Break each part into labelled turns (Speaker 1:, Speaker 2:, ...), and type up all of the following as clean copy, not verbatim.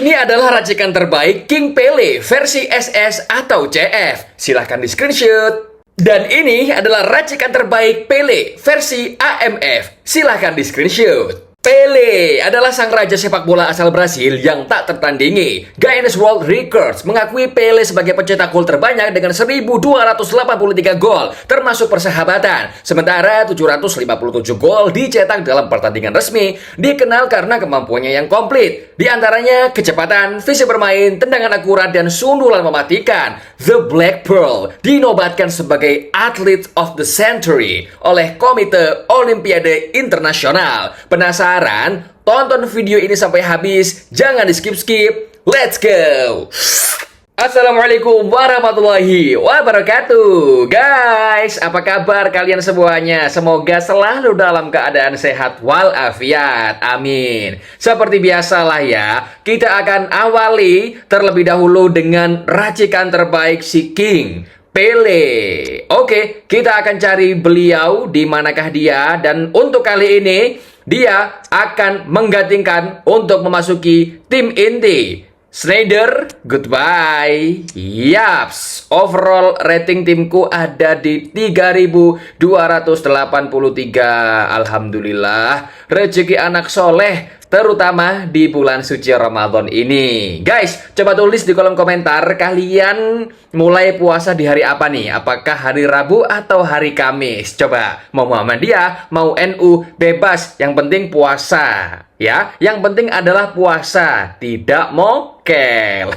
Speaker 1: Ini adalah racikan terbaik King Pele versi SS atau CF. Silahkan di screenshot. Dan ini adalah racikan terbaik Pele versi AMF. Silahkan di screenshot. Pele adalah sang raja sepak bola asal Brasil yang tak tertandingi. Guinness World Records mengakui Pele sebagai pencetak gol terbanyak dengan 1.283 gol, termasuk persahabatan. Sementara 757 gol dicetak dalam pertandingan resmi, dikenal karena kemampuannya yang komplit. Di antaranya kecepatan, visi bermain, tendangan akurat, dan sundulan mematikan. The Black Pearl dinobatkan sebagai Athlete of the Century oleh Komite Olimpiade Internasional. Penasaran? Tonton video ini sampai habis, jangan di skip-skip. Let's go! Assalamualaikum warahmatullahi wabarakatuh. Guys, apa kabar kalian semuanya? Semoga selalu dalam keadaan sehat walafiat. Amin. Seperti biasalah ya, kita akan awali terlebih dahulu dengan racikan terbaik si King Pele. Oke, kita akan cari beliau di manakah dia, dan untuk kali ini dia akan menggantikan untuk memasuki tim inti. Schneider, goodbye. Yaps, overall rating timku ada di 3283. Alhamdulillah, rezeki anak soleh, terutama di bulan suci Ramadan ini. Guys, coba tulis di kolom komentar kalian mulai puasa di hari apa nih? Apakah hari Rabu atau hari Kamis? Coba, mau Muhammadiyah, mau NU, bebas. Yang penting puasa. Ya, yang penting adalah puasa, tidak mokel.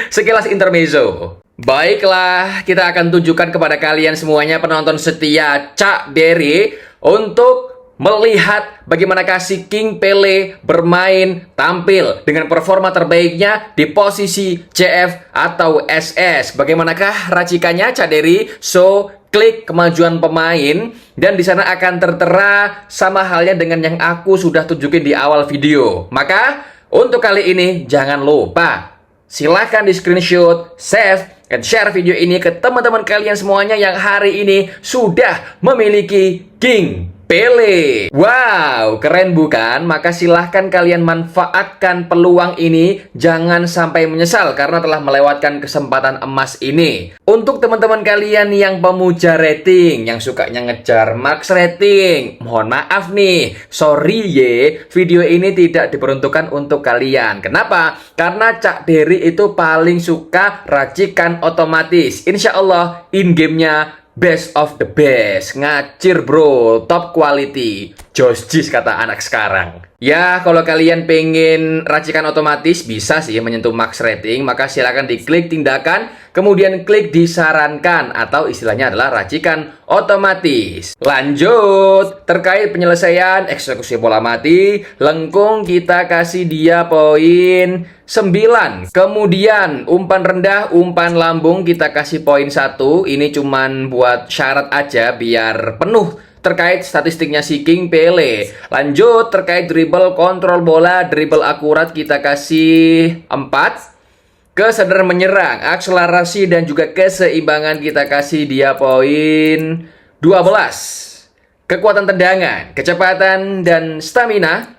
Speaker 1: Sekilas intermezzo. Baiklah, kita akan tunjukkan kepada kalian semuanya penonton setia Cak Dery untuk melihat bagaimanakah si King Pele bermain tampil dengan performa terbaiknya di posisi CF atau SS. Bagaimanakah racikannya Cak Dery? So, klik kemajuan pemain dan di sana akan tertera sama halnya dengan yang aku sudah tunjukin di awal video. Maka untuk kali ini jangan lupa silahkan di screenshot, save, dan share video ini ke teman-teman kalian semuanya yang hari ini sudah memiliki King Pele. Wow, keren bukan? Maka silahkan kalian manfaatkan peluang ini. Jangan sampai menyesal karena telah melewatkan kesempatan emas ini. Untuk teman-teman kalian yang pemuja rating, yang sukanya ngejar max rating, mohon maaf nih, sorry ye, video ini tidak diperuntukkan untuk kalian. Kenapa? Karena Cak Dery itu paling suka racikan otomatis. Insya Allah in-game-nya best of the best. Ngacir bro, top quality. Josjis kata anak sekarang. Ya, kalau kalian pengen racikan otomatis bisa sih menyentuh max rating, maka silakan diklik tindakan, kemudian klik disarankan atau istilahnya adalah racikan otomatis. Lanjut, terkait penyelesaian eksekusi bola mati, lengkung kita kasih dia poin 9. Kemudian umpan rendah, umpan lambung kita kasih poin 1. Ini cuman buat syarat aja biar penuh terkait statistiknya si King Pele. Lanjut, terkait dribble, kontrol bola, dribble akurat kita kasih 4. Kesadaran menyerang, akselerasi, dan juga keseimbangan kita kasih dia poin 12. Kekuatan tendangan, kecepatan, dan stamina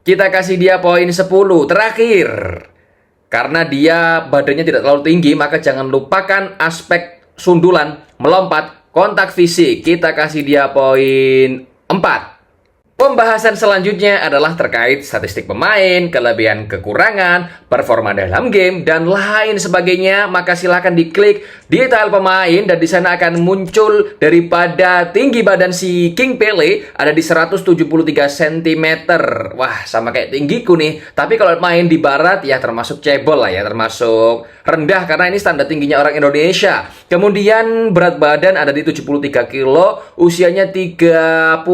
Speaker 1: kita kasih dia poin 10. Terakhir, karena dia badannya tidak terlalu tinggi, maka jangan lupakan aspek sundulan, melompat, kontak fisik, kita kasih dia poin 4. Pembahasan selanjutnya adalah terkait statistik pemain, kelebihan kekurangan, performa dalam game, dan lain sebagainya. Maka silakan diklik detail pemain dan di sana akan muncul daripada tinggi badan si King Pele ada di 173 cm. Wah, sama kayak tinggiku nih. Tapi kalau main di barat ya termasuk cebol lah ya, termasuk rendah karena ini standar tingginya orang Indonesia. Kemudian berat badan ada di 73 kilo, usianya 30.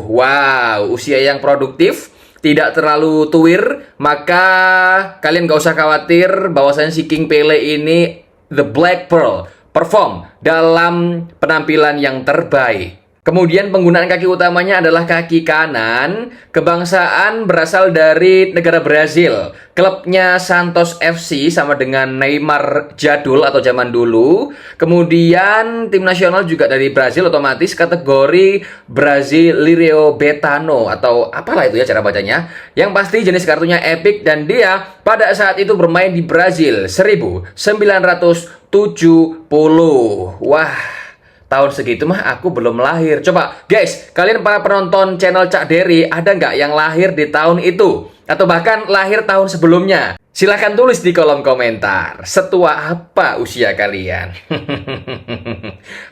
Speaker 1: Wow, usia yang produktif, tidak terlalu tuir, maka kalian gak usah khawatir bahwasanya si King Pele ini The Black Pearl perform dalam penampilan yang terbaik. Kemudian penggunaan kaki utamanya adalah kaki kanan. Kebangsaan berasal dari negara Brazil. Klubnya Santos FC sama dengan Neymar jadul atau zaman dulu. Kemudian tim nasional juga dari Brazil, otomatis kategori Brasileiro Betano atau apalah itu ya cara bacanya. Yang pasti jenis kartunya epic dan dia pada saat itu bermain di Brazil 1970. Wah, tahun segitu mah aku belum lahir. Coba guys, kalian para penonton channel Cak Dery, ada nggak yang lahir di tahun itu? Atau bahkan lahir tahun sebelumnya? Silahkan tulis di kolom komentar. Setua apa usia kalian?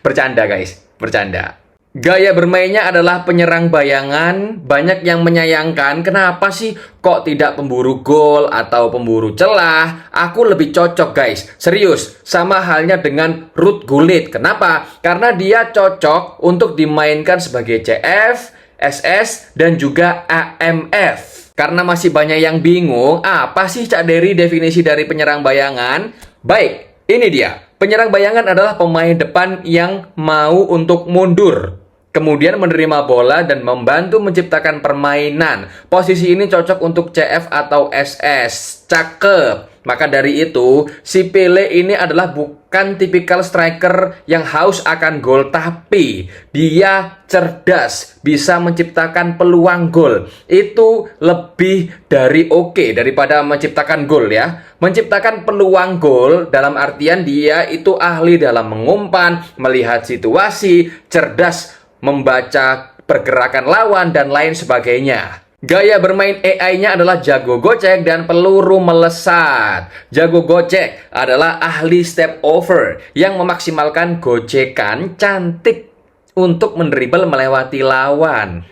Speaker 1: Bercanda guys, bercanda. Gaya bermainnya adalah penyerang bayangan. Banyak yang menyayangkan, kenapa sih kok tidak pemburu gol atau pemburu celah? Aku lebih cocok guys, serius. Sama halnya dengan Ruud Gullit. Kenapa? Karena dia cocok untuk dimainkan sebagai CF, SS, dan juga AMF. Karena masih banyak yang bingung, apa sih Cak Dery definisi dari penyerang bayangan? Baik, ini dia. Penyerang bayangan adalah pemain depan yang mau untuk mundur, kemudian menerima bola dan membantu menciptakan permainan. Posisi ini cocok untuk CF atau SS. Cakep. Maka dari itu, si Pele ini adalah bukan tipikal striker yang haus akan gol, tapi dia cerdas, bisa menciptakan peluang gol. Itu lebih dari oke daripada menciptakan gol ya. Menciptakan peluang gol dalam artian dia itu ahli dalam mengumpan, melihat situasi, cerdas membaca pergerakan lawan, dan lain sebagainya. Gaya bermain AI-nya adalah jago gocek dan peluru melesat. Jago gocek adalah ahli step over yang memaksimalkan gocekan cantik untuk mendribel melewati lawan.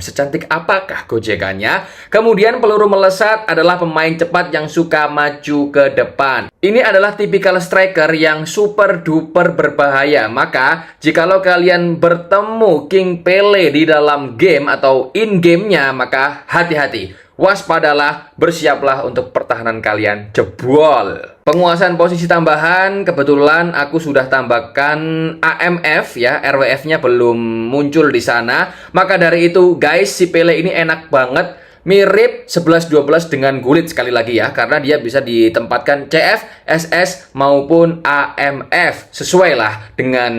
Speaker 1: Secantik apakah gojekannya? Kemudian peluru melesat adalah pemain cepat yang suka maju ke depan. Ini adalah tipikal striker yang super duper berbahaya. Maka jikalau kalian bertemu King Pele di dalam game atau in gamenya, maka hati-hati. Waspadalah, bersiaplah untuk pertahanan kalian jebol. Penguasaan posisi tambahan, kebetulan aku sudah tambahkan AMF ya, RWF-nya belum muncul di sana. Maka dari itu guys, si Pele ini enak banget. Mirip 11-12 dengan Gullit sekali lagi ya, karena dia bisa ditempatkan CF, SS maupun AMF. Sesuai lah dengan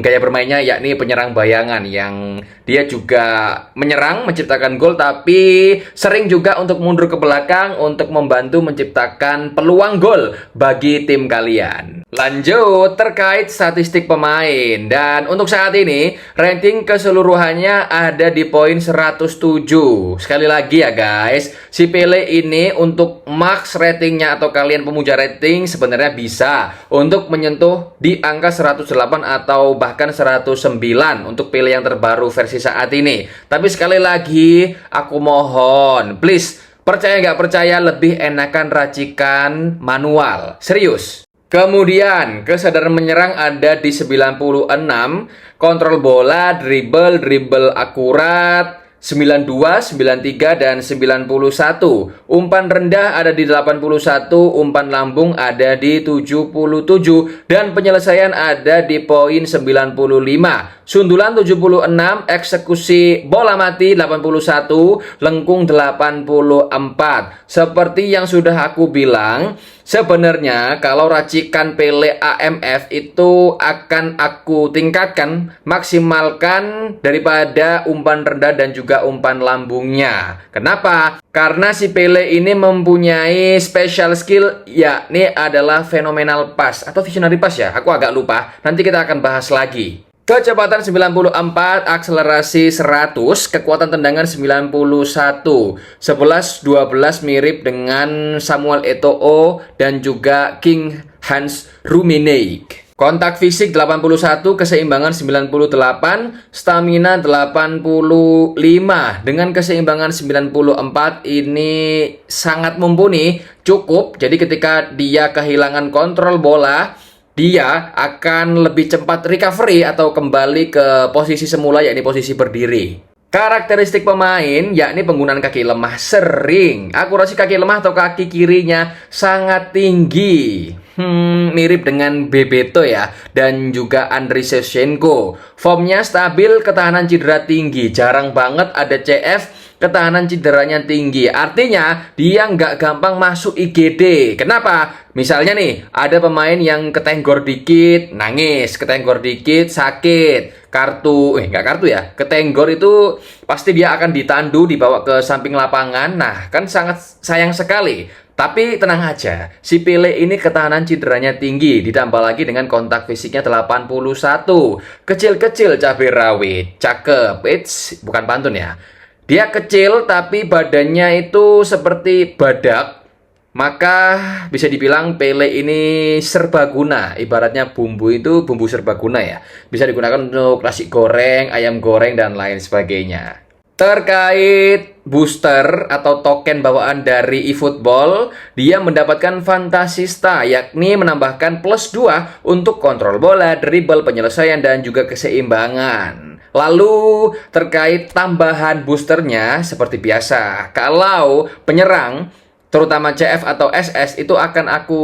Speaker 1: gaya bermainnya, yakni penyerang bayangan yang dia juga menyerang, menciptakan gol, tapi sering juga untuk mundur ke belakang untuk membantu menciptakan peluang gol bagi tim kalian. Lanjut terkait statistik pemain, dan untuk saat ini rating keseluruhannya ada di poin 107. Sekali lagi ya guys, si Pele ini untuk max ratingnya atau kalian pemuja rating sebenarnya bisa untuk menyentuh di angka 108 atau bahkan 109 untuk Pele yang terbaru versi saat ini. Tapi sekali lagi aku mohon, please, percaya nggak percaya, lebih enakan racikan manual, serius. Kemudian kesadaran menyerang ada di 96, kontrol bola, dribble akurat 92, 93, dan 91. Umpan rendah ada di 81, umpan lambung ada di 77, dan penyelesaian ada di poin 95. Sundulan 76, eksekusi bola mati 81, lengkung 84. Seperti yang sudah aku bilang, sebenarnya kalau racikan Pele AMF itu akan aku tingkatkan, maksimalkan daripada umpan rendah dan juga umpan lambungnya. Kenapa? Karena si Pele ini mempunyai special skill, yakni adalah phenomenal pass atau visionary pass ya, aku agak lupa, nanti kita akan bahas lagi. Kecepatan 94, akselerasi 100, kekuatan tendangan 91. 11-12 mirip dengan Samuel Eto'o dan juga King Hans Rummenigge. Kontak fisik 81, keseimbangan 98, stamina 85. Dengan keseimbangan 94 ini sangat mumpuni, cukup. Jadi ketika dia kehilangan kontrol bola, dia akan lebih cepat recovery atau kembali ke posisi semula, yakni posisi berdiri. Karakteristik pemain, yakni penggunaan kaki lemah sering. Akurasi kaki lemah atau kaki kirinya sangat tinggi. mirip dengan Bebeto ya, dan juga Andriy Shevchenko. Formnya stabil, ketahanan cedera tinggi. Jarang banget ada CF ketahanan cederanya tinggi. Artinya dia nggak gampang masuk IGD. Kenapa? Misalnya nih, ada pemain yang ketenggor dikit, nangis. Ketenggor dikit, sakit. Nggak kartu ya. Ketenggor itu pasti dia akan ditandu, dibawa ke samping lapangan. Nah, kan sangat sayang sekali. Tapi tenang aja, si Pele ini ketahanan cederanya tinggi, ditambah lagi dengan kontak fisiknya 81. Kecil-kecil cabai rawit, cakep. Bukan pantun ya. Dia kecil tapi badannya itu seperti badak. Maka bisa dibilang Pele ini serbaguna. Ibaratnya bumbu itu bumbu serbaguna ya. Bisa digunakan untuk nasi goreng, ayam goreng, dan lain sebagainya. Terkait booster atau token bawaan dari eFootball, dia mendapatkan Fantasista, yakni menambahkan plus 2 untuk kontrol bola, dribble, penyelesaian, dan juga keseimbangan. Lalu terkait tambahan boosternya, seperti biasa, kalau penyerang terutama CF atau SS itu akan aku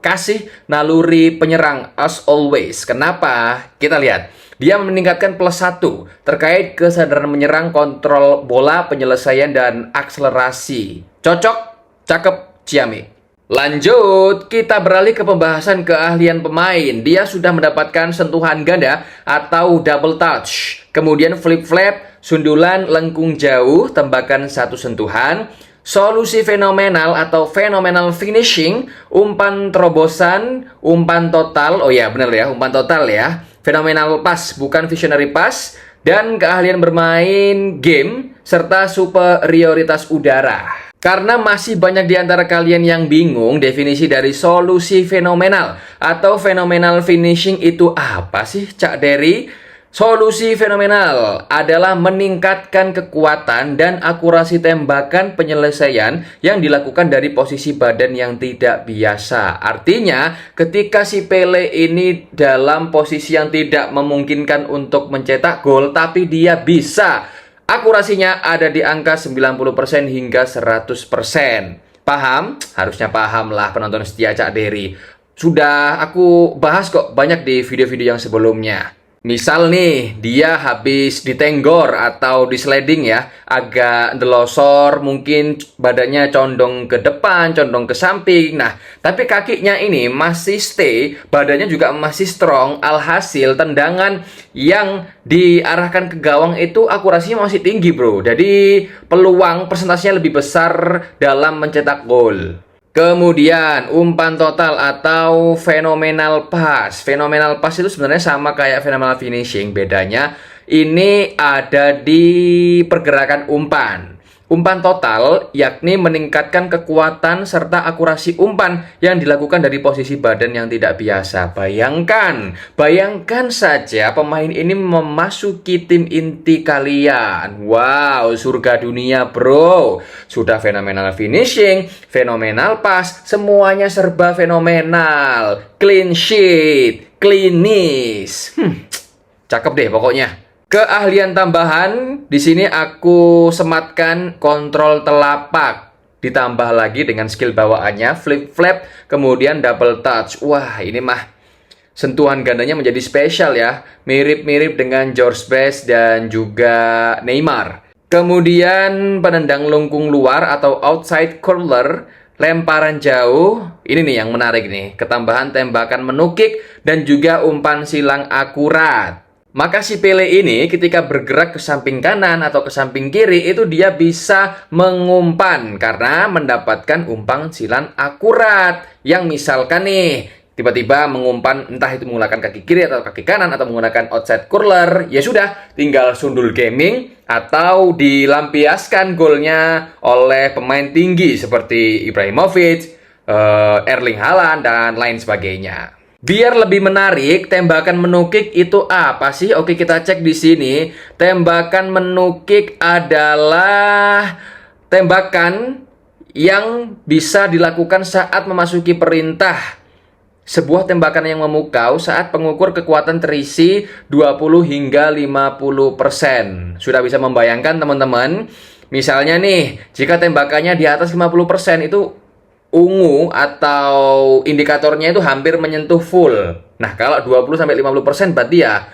Speaker 1: kasih naluri penyerang as always. Kenapa? Kita lihat. Dia meningkatkan plus 1 terkait kesadaran menyerang, kontrol bola, penyelesaian, dan akselerasi. Cocok? Cakep, ciamik. Lanjut, kita beralih ke pembahasan keahlian pemain. Dia sudah mendapatkan sentuhan ganda atau double touch. Kemudian flip flap, sundulan, lengkung jauh, tembakan satu sentuhan, solusi fenomenal atau phenomenal finishing, umpan terobosan, umpan total. Oh ya, benar ya, umpan total ya. Phenomenal pass, bukan visionary pass. Dan keahlian bermain game, serta superioritas udara. Karena masih banyak di antara kalian yang bingung definisi dari solusi fenomenal atau phenomenal finishing itu apa sih, Cak Dery? Solusi fenomenal adalah meningkatkan kekuatan dan akurasi tembakan penyelesaian yang dilakukan dari posisi badan yang tidak biasa. Artinya, ketika si Pele ini dalam posisi yang tidak memungkinkan untuk mencetak gol, tapi dia bisa. Akurasinya ada di angka 90% hingga 100%. Paham? Harusnya paham lah penonton setia Cak Dery. Sudah aku bahas kok banyak di video-video yang sebelumnya. Misal nih, dia habis ditenggor atau disliding ya, agak delosor, mungkin badannya condong ke depan, condong ke samping. Nah, tapi kakinya ini masih stay, badannya juga masih strong, alhasil tendangan yang diarahkan ke gawang itu akurasinya masih tinggi, bro. Jadi, peluang persentasenya lebih besar dalam mencetak gol. Kemudian umpan total atau phenomenal pass. Phenomenal pass itu sebenarnya sama kayak phenomenal finishing. Bedanya ini ada di pergerakan umpan. Umpan total yakni meningkatkan kekuatan serta akurasi umpan yang dilakukan dari posisi badan yang tidak biasa. Bayangkan saja pemain ini memasuki tim inti kalian. Wow, surga dunia bro. Sudah fenomenal finishing, fenomenal pass, semuanya serba fenomenal. Clean sheet, klinis. Cakep deh pokoknya. Keahlian tambahan di sini aku sematkan kontrol telapak, ditambah lagi dengan skill bawaannya flip flap, kemudian double touch. Wah, ini mah sentuhan gandanya menjadi spesial ya, mirip-mirip dengan George Best dan juga Neymar. Kemudian penendang lengkung luar atau outside curler, lemparan jauh. Ini nih yang menarik nih, ketambahan tembakan menukik dan juga umpan silang akurat. Maka si Pele ini ketika bergerak ke samping kanan atau ke samping kiri itu dia bisa mengumpan karena mendapatkan umpan silang akurat. Yang misalkan nih tiba-tiba mengumpan entah itu menggunakan kaki kiri atau kaki kanan atau menggunakan outside curler, ya sudah tinggal sundul gaming atau dilampiaskan golnya oleh pemain tinggi seperti Ibrahimovic, Erling Haaland, dan lain sebagainya. Biar lebih menarik, tembakan menukik itu apa sih? Oke, kita cek di sini. Tembakan menukik adalah tembakan yang bisa dilakukan saat memasuki perintah. Sebuah tembakan yang memukau saat pengukur kekuatan terisi 20 hingga 50%. Sudah bisa membayangkan teman-teman? Misalnya nih, jika tembakannya di atas 50% itu ungu atau indikatornya itu hampir menyentuh full. Nah, kalau 20-50% berarti ya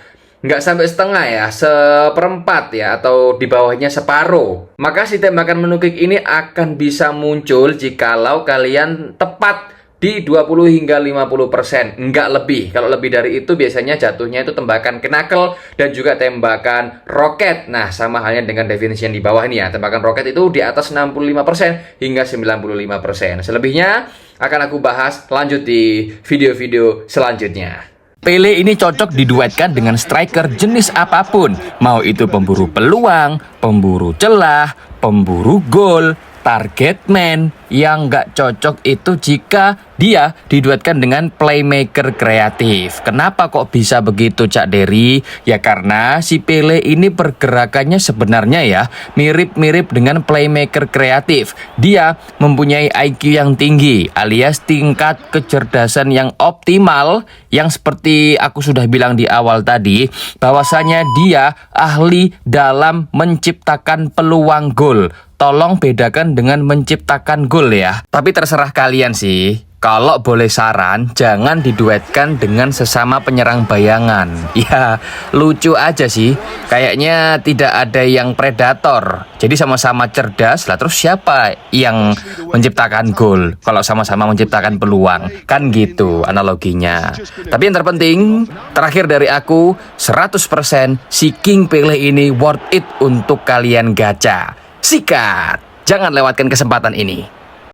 Speaker 1: nggak sampai setengah ya, seperempat ya, atau di bawahnya separuh. Maka si tembakan menukik ini akan bisa muncul jikalau kalian tepat di 20 hingga 50%, enggak lebih. Kalau lebih dari itu biasanya jatuhnya itu tembakan knuckle dan juga tembakan roket. Nah, sama halnya dengan definisi yang di bawah ini ya. Tembakan roket itu di atas 65% hingga 95%. Selebihnya akan aku bahas lanjut di video-video selanjutnya.
Speaker 2: Pele ini cocok diduetkan dengan striker jenis apapun, mau itu pemburu peluang, pemburu celah, pemburu gol, target man. Yang nggak cocok itu jika dia diduetkan dengan playmaker kreatif. Kenapa kok bisa begitu, Cak Dery? Ya karena si Pele ini pergerakannya sebenarnya ya mirip-mirip dengan playmaker kreatif. Dia mempunyai IQ yang tinggi alias tingkat kecerdasan yang optimal, yang seperti aku sudah bilang di awal tadi, bahwasanya dia ahli dalam menciptakan peluang gol. Tolong bedakan dengan menciptakan gol ya. Tapi terserah kalian sih. Kalau boleh saran, jangan diduetkan dengan sesama penyerang bayangan. Ya, lucu aja sih. Kayaknya tidak ada yang predator. Jadi sama-sama cerdas, lah terus siapa yang menciptakan gol? Kalau sama-sama menciptakan peluang. Kan gitu analoginya. Tapi yang terpenting, terakhir dari aku, 100% si King Pele ini worth it untuk kalian gacha. Sikat! Jangan lewatkan kesempatan ini.